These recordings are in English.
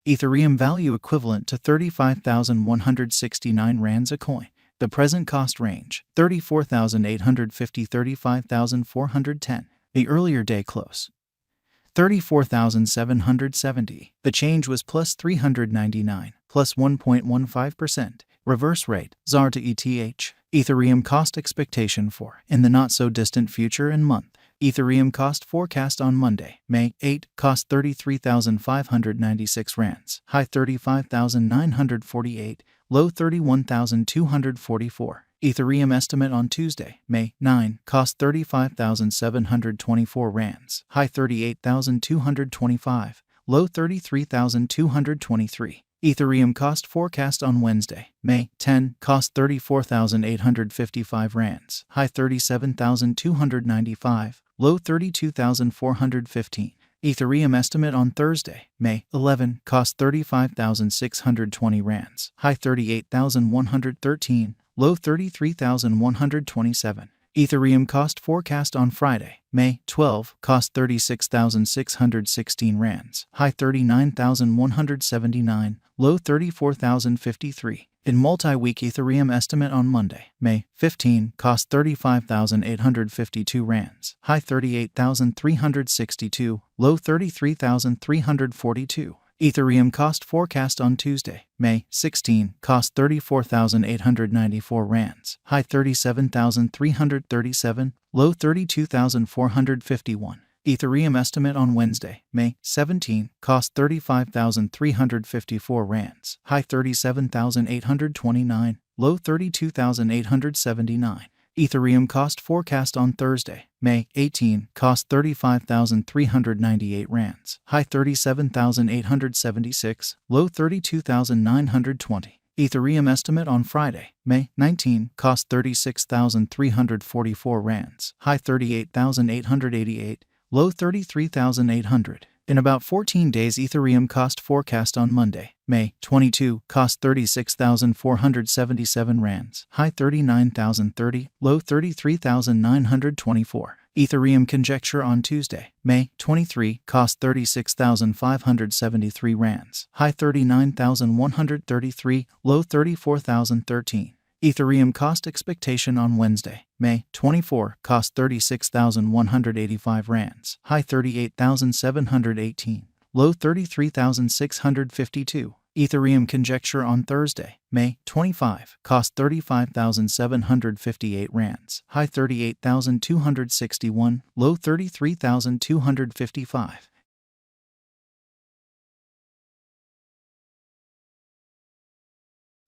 Ethereum value equivalent to 35,169 rands a coin. The present cost range, 34,850 to 35,410. The earlier day close, 34,770. The change was plus 399, plus 1.15%. Reverse rate, ZAR to ETH. Ethereum cost expectation for, in the not-so-distant future and month. Ethereum cost forecast on Monday, May 8, cost 33,596 rands, high 35,948, low 31,244. Ethereum estimate on Tuesday, May 9, cost 35,724 rands, high 38,225, low 33,223. Ethereum cost forecast on Wednesday, May 10, cost 34,855 rands, high 37,295, low 32,415. Ethereum estimate on Thursday, May 11, cost 35,620 rands, high 38,113, low 33,127. Ethereum cost forecast on Friday, May 12, cost 36,616 rands, high 39,179, low 34,053. In multi-week Ethereum estimate on Monday, May 15, cost 35,852 rands, high 38,362, low 33,342. Ethereum cost forecast on Tuesday, May 16, cost 34,894 rands, high 37,337, low 32,451. Ethereum estimate on Wednesday, May 17, cost 35,354 rands, high 37,829, low 32,879. Ethereum cost forecast on Thursday, May 18, cost 35,398 rands, high 37,876, low 32,920. Ethereum estimate on Friday, May 19, cost 36,344 rands, high 38,888, low 33,800. In about 14 days Ethereum cost forecast on Monday, May 22, cost 36,477 rands, high 39,030, low 33,924. Ethereum conjecture on Tuesday, May 23, cost 36,573 rands, high 39,133, low 34,013. Ethereum cost expectation on Wednesday, May 24, cost 36,185 rands, high 38,718, low 33,652. Ethereum conjecture on Thursday, May 25, cost 35,758 rands, high 38,261, low 33,255.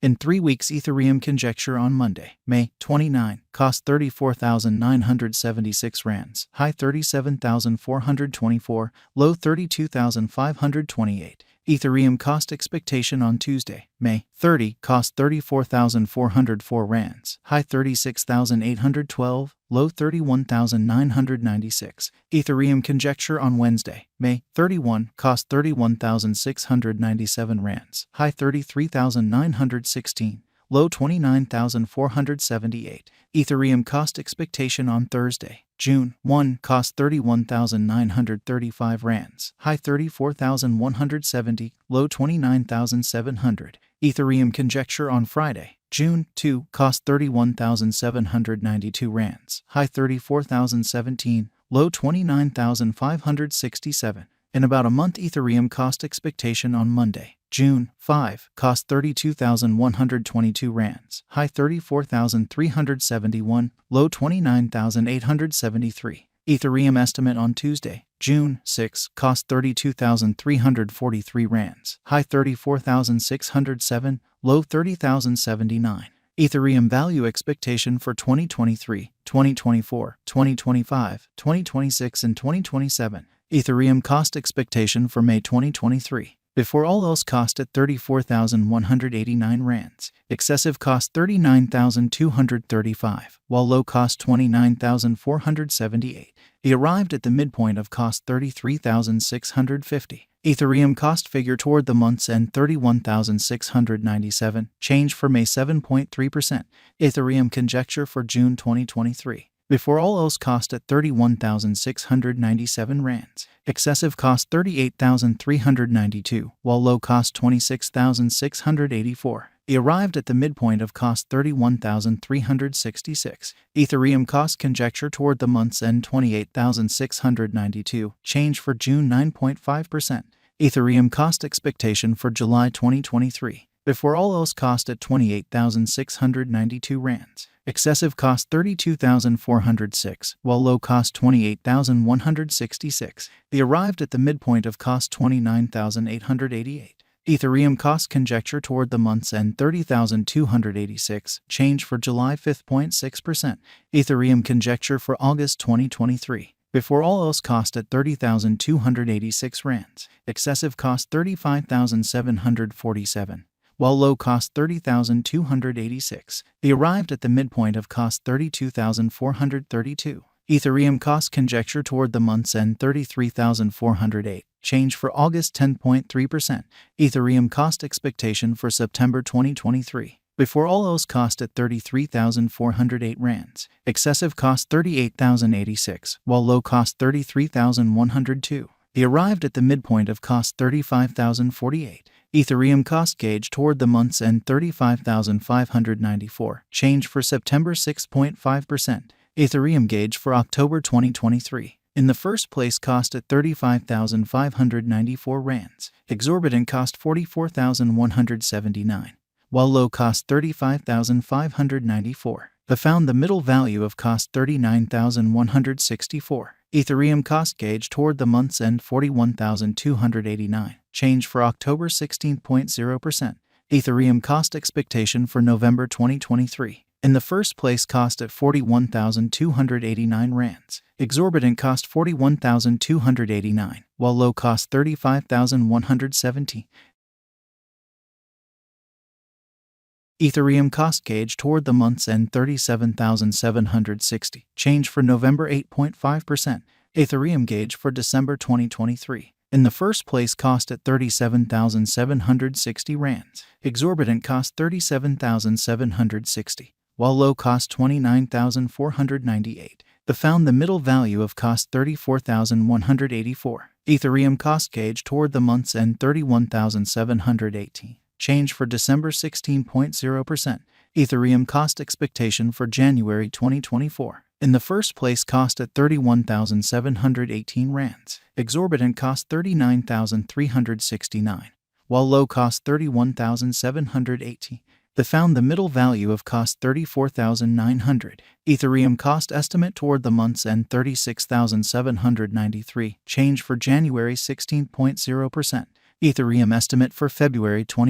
In 3 weeks Ethereum conjecture on Monday, May 29, cost 34,976 rands, high 37,424, low 32,528. Ethereum cost expectation on Tuesday, May 30, cost 34,404 rands, high 36,812, low 31,996. Ethereum conjecture on Wednesday, May 31, cost 31,697 rands, high 33,916, low 29,478. Ethereum cost expectation on Thursday, June 1, cost 31,935 rands, high 34,170, low 29,700. Ethereum conjecture on Friday, June 2, cost 31,792 rands, high 34,017, low 29,567. In about a month Ethereum cost expectation on Monday, June 5, cost 32,122 rands, high 34,371, low 29,873. Ethereum estimate on Tuesday, June 6, cost 32,343 rands, high 34,607, low 30,079. Ethereum value expectation for 2023, 2024, 2025, 2026, and 2027. Ethereum cost expectation for May 2023. Before all else cost at 34,189 rands. Excessive cost 39,235, while low cost 29,478. He arrived at the midpoint of cost 33,650. Ethereum cost figure toward the month's end 31,697, change for May 7.3%. Ethereum conjecture for June 2023. Before all else cost at 31,697 rands. Excessive cost 38,392, while low cost 26,684. He arrived at the midpoint of cost 31,366. Ethereum cost conjecture toward the month's end 28,692. Change for June 9.5%. Ethereum cost expectation for July 2023. Before all else cost at 28,692 rands. Excessive cost 32,406, while low cost 28,166. They arrived at the midpoint of cost 29,888. Ethereum cost conjecture toward the month's end 30,286. Change for July 5.6%. Ethereum conjecture for August 2023. Before all else cost at 30,286 rands. Excessive cost 35,747. While low cost 30,286. They arrived at the midpoint of cost 32,432. Ethereum cost conjecture toward the month's end 33,408. Change for August 10.3%. Ethereum cost expectation for September 2023. Before all else cost at 33,408 rands. Excessive cost 38,086, while low cost 33,102. They arrived at the midpoint of cost 35,048. Ethereum cost gauge toward the month's end 35,594. Change for September 6.5%. Ethereum gauge for October 2023. In the first place cost at 35,594 rands. Exorbitant cost 44,179. While low cost 35,594. They found the middle value of cost 39,164. Ethereum cost gauge toward the month's end 41,289. Change for October 16.0%. Ethereum cost expectation for November 2023. In the first place cost at 41,289 rands. Exorbitant cost 41,289, while low cost 35,170. Ethereum cost gauge toward the month's end 37,760. Change for November 8.5%. Ethereum gauge for December 2023. In the first place cost at 37,760 rands. Exorbitant cost 37,760, while low cost 29,498. They found the middle value of cost 34,184. Ethereum cost gauge toward the month's end 31,718. Change for December 16.0%. Ethereum cost expectation for January 2024. In the first place cost at 31,718 rands. Exorbitant cost 39,369, while low cost 31,780. They found the middle value of cost 34,900. Ethereum cost estimate toward the month's end 36,793. Change for January 16.0%. Ethereum estimate for February 20.